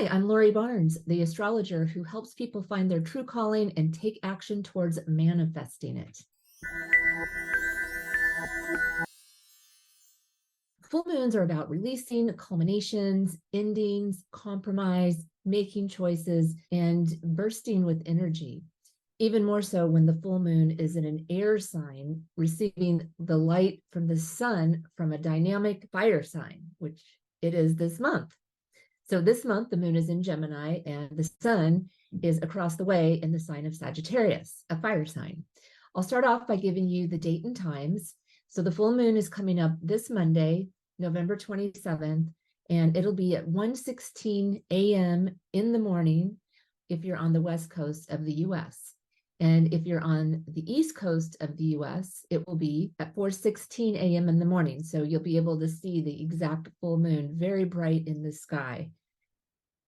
Hi, I'm Lori Barnes, the astrologer who helps people find their true calling and take action towards manifesting it. Full moons are about releasing culminations, endings, compromise, making choices, and bursting with energy. Even more so when the full moon is in an air sign, receiving the light from the sun from a dynamic fire sign, which it is this month. So this month, the moon is in Gemini and the sun is across the way in the sign of Sagittarius, a fire sign. I'll start off by giving you the date and times. So the full moon is coming up this Monday, November 27th, and it'll be at 1:16 a.m. in the morning if you're on the west coast of the US. And if you're on the east coast of the US, it will be at 4:16 a.m. in the morning. So you'll be able to see the exact full moon very bright in the sky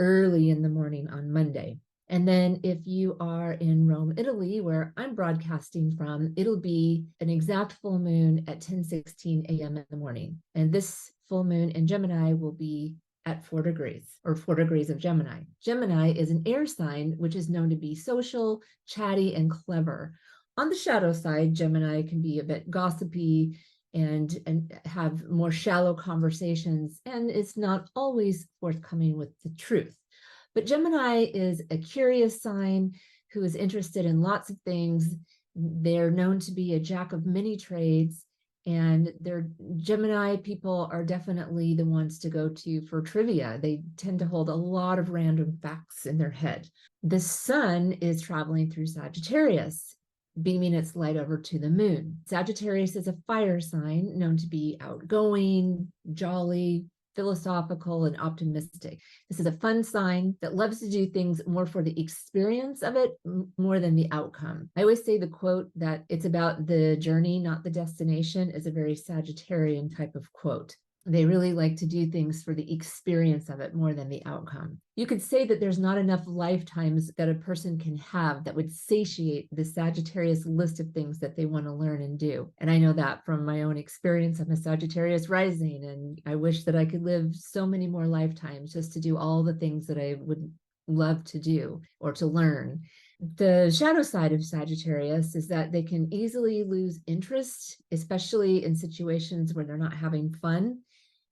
early in the morning on Monday. And then if you are in Rome, Italy, where I'm broadcasting from, it'll be an exact full moon at 10:16 a.m. in the morning. And this full moon in Gemini will be at 4 degrees or 4 degrees of Gemini. Gemini is an air sign, which is known to be social, chatty, and clever. On the shadow side, Gemini can be a bit gossipy and have more shallow conversations, and it's not always forthcoming with the truth. But Gemini is a curious sign who is interested in lots of things. They're known to be a jack of many trades, and Gemini people are definitely the ones to go to for trivia. They tend to hold a lot of random facts in their head. The sun is traveling through Sagittarius, beaming its light over to the moon. Sagittarius is a fire sign known to be outgoing, jolly, philosophical, and optimistic. This is a fun sign that loves to do things more for the experience of it more than the outcome. I always say the quote that it's about the journey, not the destination, is a very Sagittarian type of quote. They really like to do things for the experience of it more than the outcome. You could say that there's not enough lifetimes that a person can have that would satiate the Sagittarius list of things that they want to learn and do. And I know that from my own experience. I'm a Sagittarius rising, and I wish that I could live so many more lifetimes just to do all the things that I would love to do or to learn. The shadow side of Sagittarius is that they can easily lose interest, especially in situations where they're not having fun.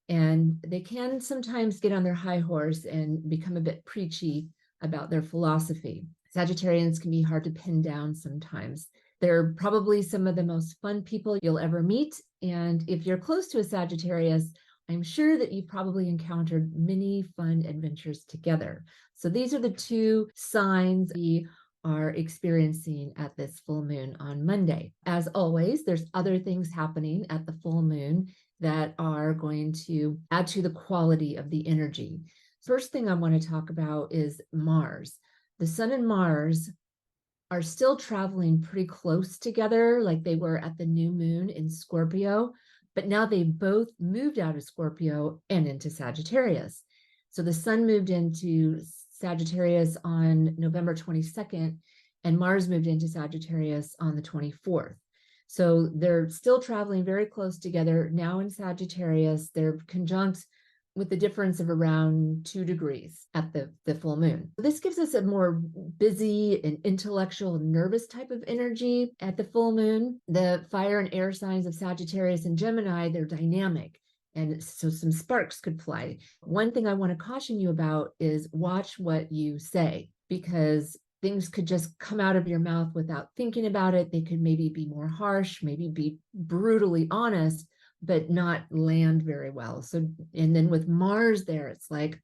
And they can sometimes get on their high horse and become a bit preachy about their philosophy. Sagittarians can be hard to pin down sometimes. They're probably some of the most fun people you'll ever meet. And if you're close to a Sagittarius, I'm sure that you've probably encountered many fun adventures together. So these are the two signs we are experiencing at this full moon on Monday. As always, there's other things happening at the full moon that are going to add to the quality of the energy. First thing I want to talk about is Mars. The sun and Mars are still traveling pretty close together, like they were at the new moon in Scorpio, but now they both moved out of Scorpio and into Sagittarius. So the sun moved into Sagittarius on November 22nd, and Mars moved into Sagittarius on the 24th. So they're still traveling very close together. Now in Sagittarius, they're conjunct with the difference of around 2 degrees at the full moon. This gives us a more busy and intellectual and nervous type of energy at the full moon. The fire and air signs of Sagittarius and Gemini, they're dynamic. And so some sparks could fly. One thing I want to caution you about is watch what you say, because things could just come out of your mouth without thinking about it. They could maybe be more harsh, maybe be brutally honest, but not land very well. So, and then with Mars there, it's like,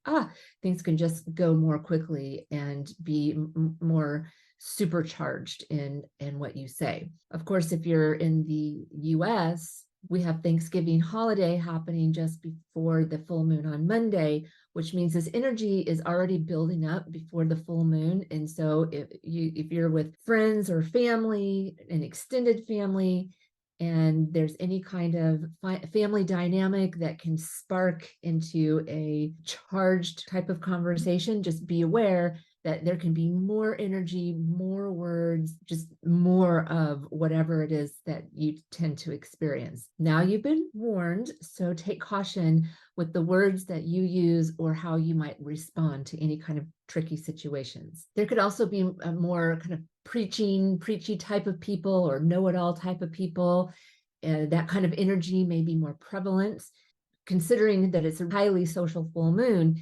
things can just go more quickly and be more supercharged in what you say. Of course, if you're in the US, we have Thanksgiving holiday happening just before the full moon on Monday, which means this energy is already building up before the full moon. And so if you're with friends or family, an extended family, and there's any kind of family dynamic that can spark into a charged type of conversation, just be aware that there can be more energy, more words, just more of whatever it is that you tend to experience. Now you've been warned, so take caution with the words that you use or how you might respond to any kind of tricky situations. There could also be a more kind of preachy type of people or know-it-all type of people. That kind of energy may be more prevalent. Considering that it's a highly social full moon,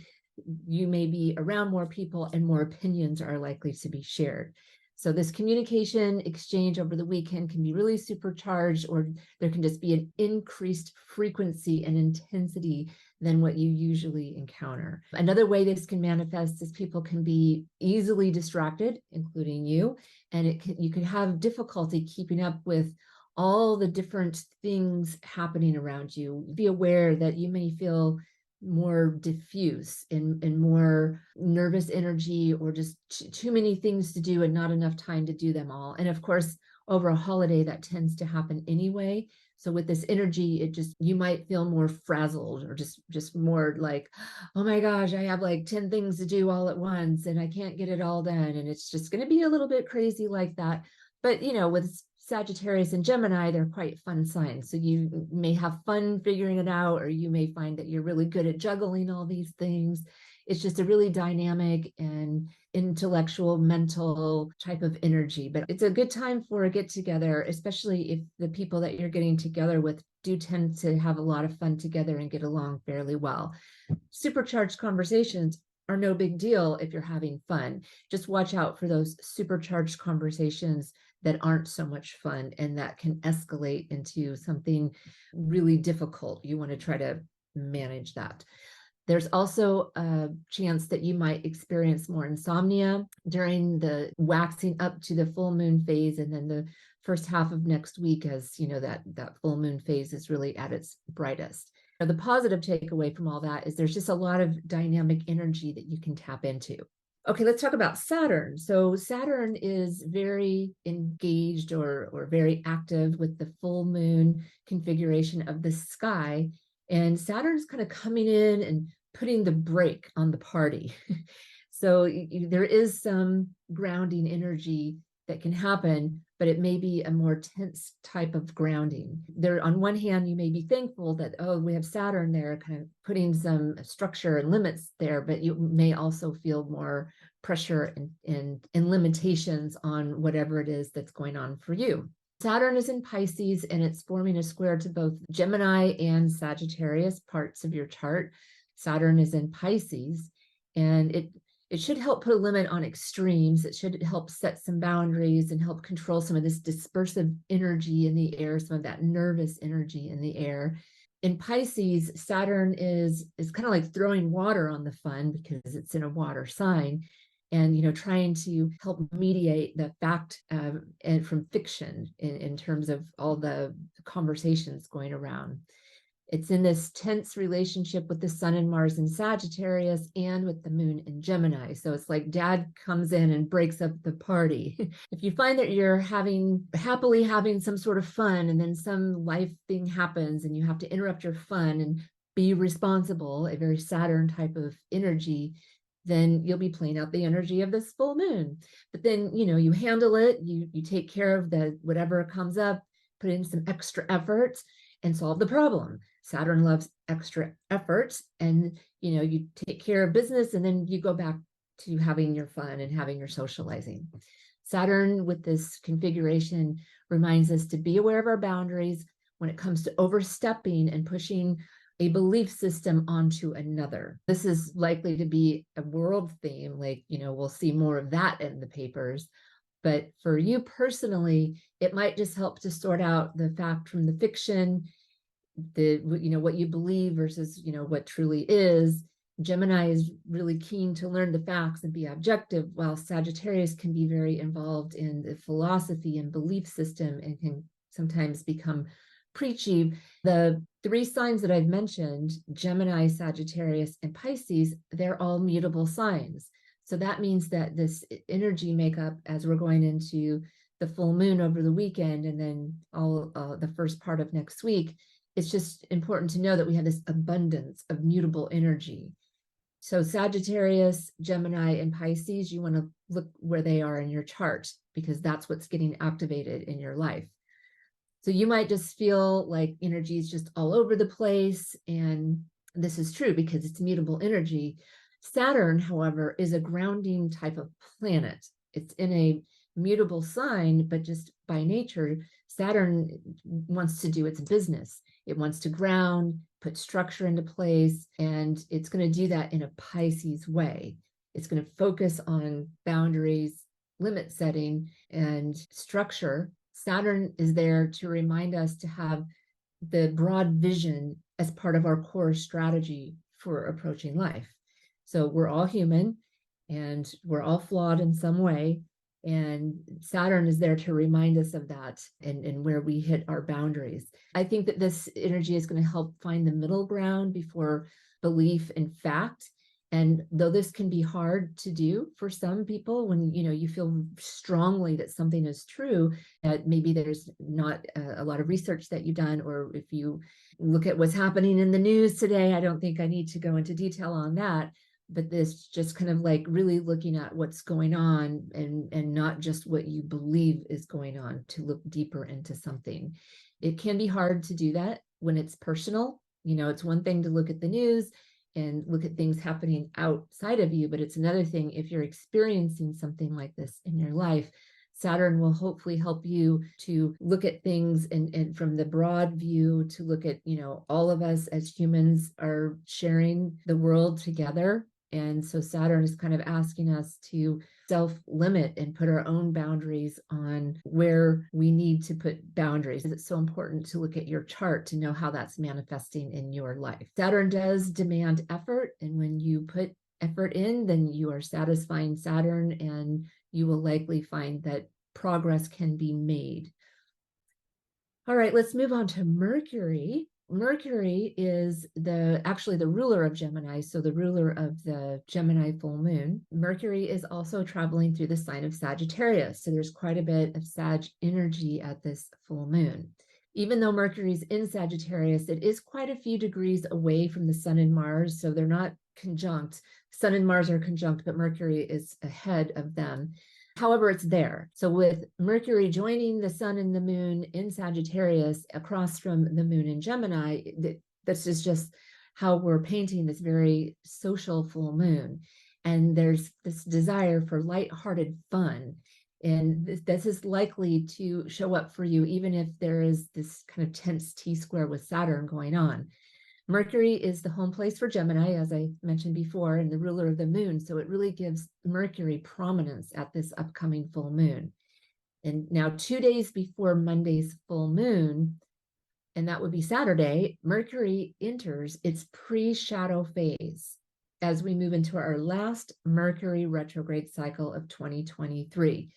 you may be around more people and more opinions are likely to be shared. So this communication exchange over the weekend can be really supercharged, or there can just be an increased frequency and intensity than what you usually encounter. Another way this can manifest is people can be easily distracted, including you, and you can have difficulty keeping up with all the different things happening around you. Be aware that you may feel more diffuse and more nervous energy, or just too many things to do and not enough time to do them all. And of course, over a holiday, that tends to happen anyway. So with this energy, you might feel more frazzled, or just more like, oh my gosh, I have like 10 things to do all at once and I can't get it all done. And it's just going to be a little bit crazy like that. But with Sagittarius and Gemini, they're quite fun signs. So you may have fun figuring it out, or you may find that you're really good at juggling all these things. It's just a really dynamic and intellectual, mental type of energy. But it's a good time for a get together, especially if the people that you're getting together with do tend to have a lot of fun together and get along fairly well. Supercharged conversations are no big deal if you're having fun. Just watch out for those supercharged conversations that aren't so much fun and that can escalate into something really difficult. You want to try to manage that. There's also a chance that you might experience more insomnia during the waxing up to the full moon phase, and then the first half of next week, as that full moon phase is really at its brightest. Now, the positive takeaway from all that is there's just a lot of dynamic energy that you can tap into. Okay, let's talk about Saturn. So Saturn is very engaged or very active with the full moon configuration of the sky. And Saturn's kind of coming in and putting the brake on the party. So there is some grounding energy that can happen, but it may be a more tense type of grounding. There, on one hand, you may be thankful that, oh, we have Saturn there kind of putting some structure and limits there, but you may also feel more pressure and limitations on whatever it is that's going on for you. Saturn is in Pisces, and it's forming a square to both Gemini and Sagittarius parts of your chart. Saturn is in Pisces, and it should help put a limit on extremes. It should help set some boundaries and help control some of this dispersive energy in the air, some of that nervous energy in the air. In Pisces, Saturn is kind of like throwing water on the fun because it's in a water sign, and trying to help mediate the fact and from fiction in terms of all the conversations going around. It's in this tense relationship with the sun and Mars in Sagittarius and with the moon in Gemini. So it's like dad comes in and breaks up the party. If you find that you're happily having some sort of fun, and then some life thing happens and you have to interrupt your fun and be responsible, a very Saturn type of energy, then you'll be playing out the energy of this full moon. But then, you handle it, you take care of whatever comes up, put in some extra effort and solve the problem. Saturn loves extra efforts, and you take care of business, and then you go back to having your fun and having your socializing. Saturn with this configuration reminds us to be aware of our boundaries when it comes to overstepping and pushing a belief system onto another. This is likely to be a world theme, we'll see more of that in the papers. But for you personally, it might just help to sort out the fact from the fiction, what you believe versus, what truly is. Gemini is really keen to learn the facts and be objective, while Sagittarius can be very involved in the philosophy and belief system and can sometimes become preachy. The three signs that I've mentioned, Gemini, Sagittarius, and Pisces, they're all mutable signs. So that means that this energy makeup, as we're going into the full moon over the weekend and then all the first part of next week, it's just important to know that we have this abundance of mutable energy. So Sagittarius, Gemini, and Pisces, you want to look where they are in your chart, because that's what's getting activated in your life. So you might just feel like energy is just all over the place. And this is true because it's mutable energy. Saturn, however, is a grounding type of planet. It's in a mutable sign, but just by nature, Saturn wants to do its business. It wants to ground, put structure into place, and it's going to do that in a Pisces way. It's going to focus on boundaries, limit setting, and structure. Saturn is there to remind us to have the broad vision as part of our core strategy for approaching life. So we're all human and we're all flawed in some way. And Saturn is there to remind us of that and where we hit our boundaries. I think that this energy is going to help find the middle ground before belief and fact. And though this can be hard to do for some people, when you feel strongly that something is true, that maybe there's not a lot of research that you've done, or if you look at what's happening in the news today, I don't think I need to go into detail on that. But this just kind of like really looking at what's going on and not just what you believe is going on, to look deeper into something. It can be hard to do that when it's personal. It's one thing to look at the news and look at things happening outside of you, but it's another thing if you're experiencing something like this in your life. Saturn will hopefully help you to look at things and from the broad view, to look at, all of us as humans are sharing the world together. And so Saturn is kind of asking us to self-limit and put our own boundaries on where we need to put boundaries. It's so important to look at your chart to know how that's manifesting in your life. Saturn does demand effort. And when you put effort in, then you are satisfying Saturn, and you will likely find that progress can be made. All right, let's move on to Mercury. Mercury is actually the ruler of Gemini, so the ruler of the Gemini full moon. Mercury is also traveling through the sign of Sagittarius, so there's quite a bit of Sag energy at this full moon. Even though Mercury's in Sagittarius, it is quite a few degrees away from the Sun and Mars, so they're not conjunct. Sun and Mars are conjunct, but Mercury is ahead of them. However, it's there. So with Mercury joining the Sun and the Moon in Sagittarius across from the Moon in Gemini, this is just how we're painting this very social full moon. And there's this desire for lighthearted fun. And this is likely to show up for you, even if there is this kind of tense T-square with Saturn going on. Mercury is the home place for Gemini, as I mentioned before, and the ruler of the moon. So it really gives Mercury prominence at this upcoming full moon. And now 2 days before Monday's full moon, and that would be Saturday, Mercury enters its pre-shadow phase as we move into our last Mercury retrograde cycle of 2023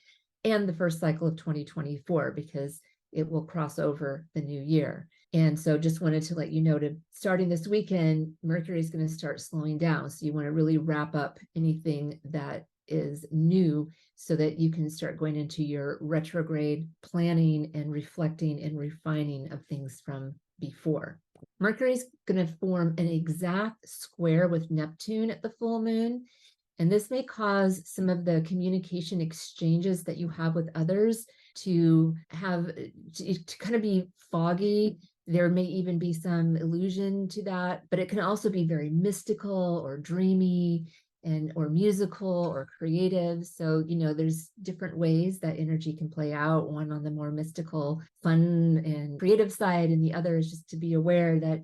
and the first cycle of 2024, because it will cross over the new year. And so just wanted to let you know, starting this weekend, Mercury is going to start slowing down. So you want to really wrap up anything that is new so that you can start going into your retrograde planning and reflecting and refining of things from before. Mercury is going to form an exact square with Neptune at the full moon. And this may cause some of the communication exchanges that you have with others to kind of be foggy. There may even be some illusion to that, but it can also be very mystical or dreamy or musical or creative. So, there's different ways that energy can play out, one on the more mystical, fun and creative side, and the other is just to be aware that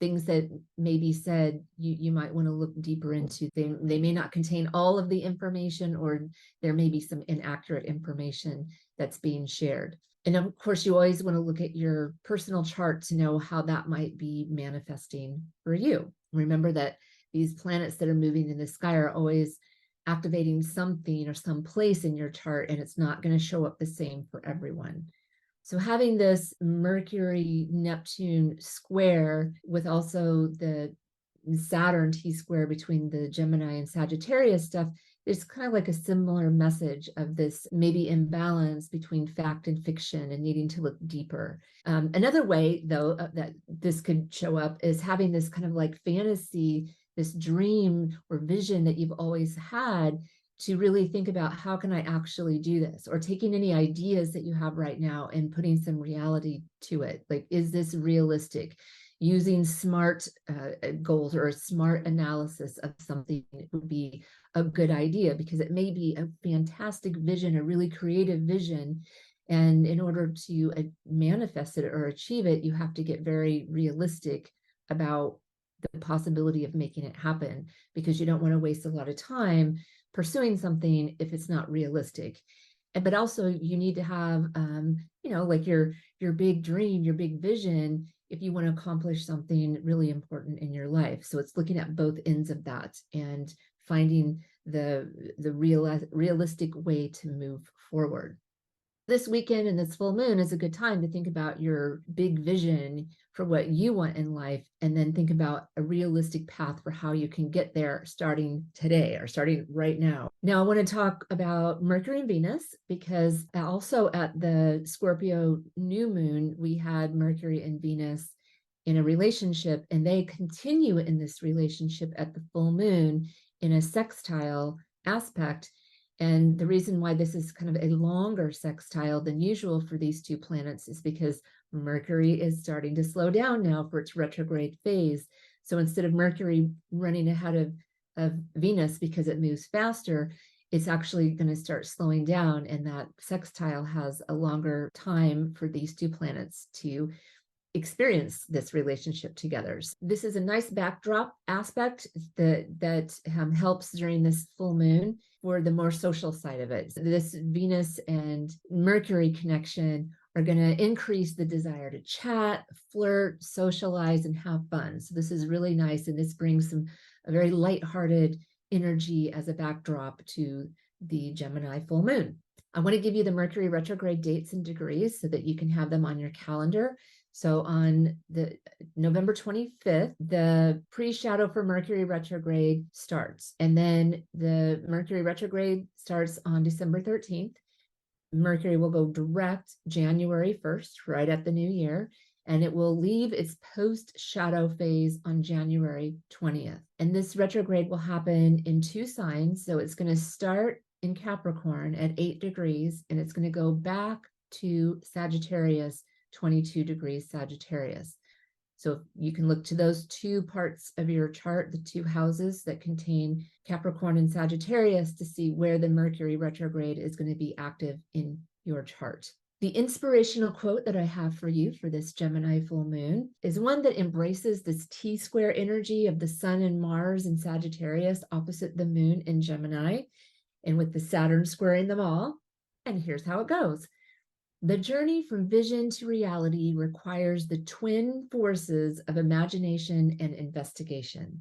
things that may be said, you might want to look deeper into. They may not contain all of the information, or there may be some inaccurate information that's being shared. And of course, you always want to look at your personal chart to know how that might be manifesting for you. Remember that these planets that are moving in the sky are always activating something or some place in your chart, and it's not going to show up the same for everyone. So having this Mercury-Neptune square with also the Saturn T-square between the Gemini and Sagittarius stuff, it's kind of like a similar message of this maybe imbalance between fact and fiction and needing to look deeper. Another way, though, that this could show up is having this kind of like fantasy this dream or vision that you've always had, to really think about, how can I actually do this? Or taking any ideas that you have right now and putting some reality to it. Like, is this realistic? Using SMART goals or a SMART analysis of something would be a good idea, because it may be a fantastic vision, a really creative vision. And in order to manifest it or achieve it, you have to get very realistic about the possibility of making it happen, because you don't want to waste a lot of time pursuing something if it's not realistic. But also you need to have, like your big dream, your big vision, if you want to accomplish something really important in your life. So it's looking at both ends of that and finding the realistic way to move forward. This weekend and this full moon is a good time to think about your big vision for what you want in life, and then think about a realistic path for how you can get there starting today or starting right now. Now, I want to talk about Mercury and Venus, because also at the Scorpio new moon, we had Mercury and Venus in a relationship, and they continue in this relationship at the full moon in a sextile aspect. And the reason why this is kind of a longer sextile than usual for these two planets is because Mercury is starting to slow down now for its retrograde phase. So instead of Mercury running ahead of Venus because it moves faster, it's actually going to start slowing down, and that sextile has a longer time for these two planets to experience this relationship together. So this is a nice backdrop aspect that helps during this full moon for the more social side of it. So this Venus and Mercury connection are going to increase the desire to chat, flirt, socialize, and have fun. So this is really nice, and this brings a very lighthearted energy as a backdrop to the Gemini full moon. I want to give you the Mercury retrograde dates and degrees so that you can have them on your calendar. So on the November 25th, the pre-shadow for Mercury retrograde starts. And then the Mercury retrograde starts on December 13th. Mercury will go direct January 1st, right at the new year. And it will leave its post-shadow phase on January 20th. And this retrograde will happen in two signs. So it's going to start in Capricorn at 8 degrees, and it's going to go back to Sagittarius, 22 degrees Sagittarius. So you can look to those two parts of your chart, the two houses that contain Capricorn and Sagittarius, to see where the Mercury retrograde is going to be active in your chart. The inspirational quote that I have for you for this Gemini full moon is one that embraces this T-square energy of the Sun and Mars in Sagittarius opposite the moon in Gemini, and with the Saturn squaring them all. And here's how it goes. The journey from vision to reality requires the twin forces of imagination and investigation.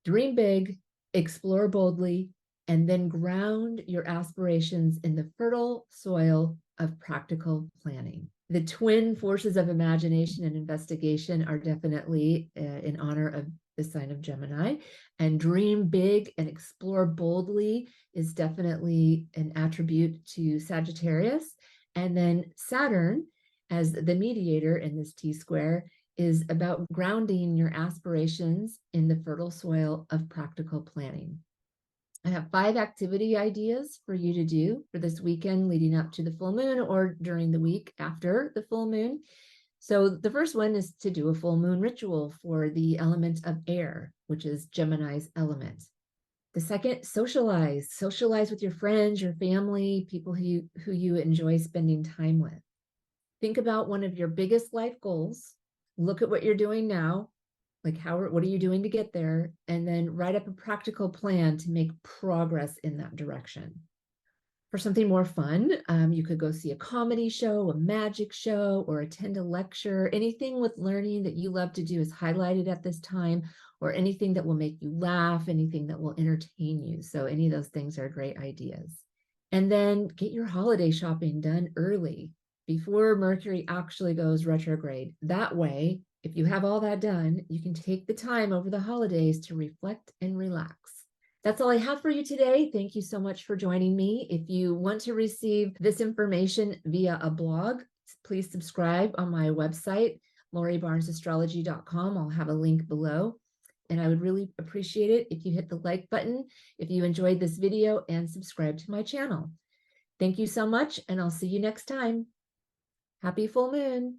Dream big, explore boldly, and then ground your aspirations in the fertile soil of practical planning. The twin forces of imagination and investigation are definitely in honor of the sign of Gemini, and dream big and explore boldly is definitely an attribute to Sagittarius. And then Saturn, as the mediator in this T-square, is about grounding your aspirations in the fertile soil of practical planning. I have 5 activity ideas for you to do for this weekend leading up to the full moon or during the week after the full moon. So the first one is to do a full moon ritual for the element of air, which is Gemini's element. The second, socialize with your friends, your family, people who you enjoy spending time with. Think about one of your biggest life goals. Look at what you're doing now, like what are you doing to get there? And then write up a practical plan to make progress in that direction. For something more fun, you could go see a comedy show, a magic show, or attend a lecture. Anything with learning that you love to do is highlighted at this time, or anything that will make you laugh, anything that will entertain you. So any of those things are great ideas. And then get your holiday shopping done early before Mercury actually goes retrograde. That way, if you have all that done, you can take the time over the holidays to reflect and relax. That's all I have for you today. Thank you so much for joining me. If you want to receive this information via a blog, please subscribe on my website, LoriBarnesAstrology.com. I'll have a link below. And I would really appreciate it if you hit the like button if you enjoyed this video and subscribe to my channel. Thank you so much, and I'll see you next time. Happy full moon.